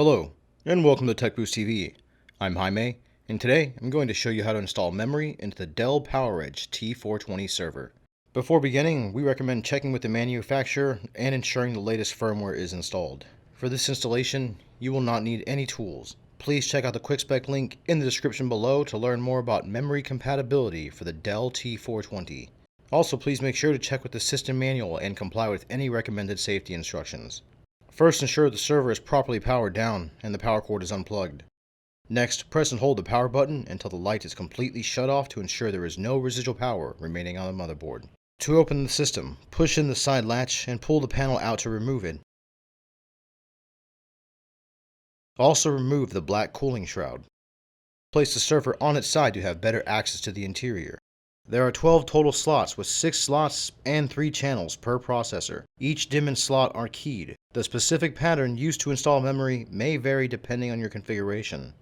Hello, and welcome to TekBoost TV. I'm Jaime, and today I'm going to show you how to install memory into the Dell Poweredge T420 Server. Before beginning, we recommend checking with the manufacturer and ensuring the latest firmware is installed. For this installation, you will not need any tools. Please check out the quick spec link in the description below to learn more about memory compatibility for the Dell T420. Also, please make sure to check with the system manual and comply with any recommended safety instructions. First, ensure the server is properly powered down and the power cord is unplugged. Next, press and hold the power button until the light is completely shut off to ensure there is no residual power remaining on the motherboard. To open the system, push in the side latch and pull the panel out to remove it. Also remove the black cooling shroud. Place the server on its side to have better access to the interior. There are 12 total slots with 6 slots and 3 channels per processor. Each DIMM and slot are keyed. The specific pattern used to install memory may vary depending on your configuration.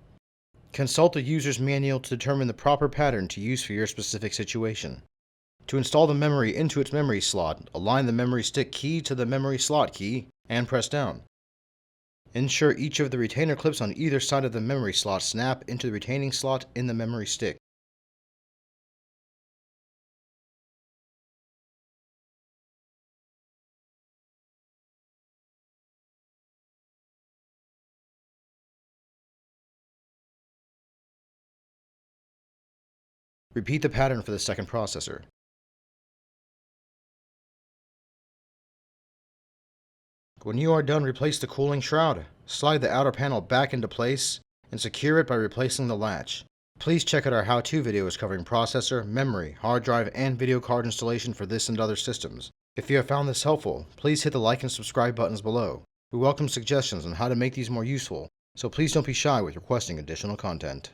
Consult the user's manual to determine the proper pattern to use for your specific situation. To install the memory into its memory slot, align the memory stick key to the memory slot key and press down. Ensure each of the retainer clips on either side of the memory slot snap into the retaining slot in the memory stick. Repeat the pattern for the second processor. When you are done, replace the cooling shroud. Slide the outer panel back into place and secure it by replacing the latch. Please check out our how-to videos covering processor, memory, hard drive, and video card installation for this and other systems. If you have found this helpful, please hit the like and subscribe buttons below. We welcome suggestions on how to make these more useful, so please don't be shy with requesting additional content.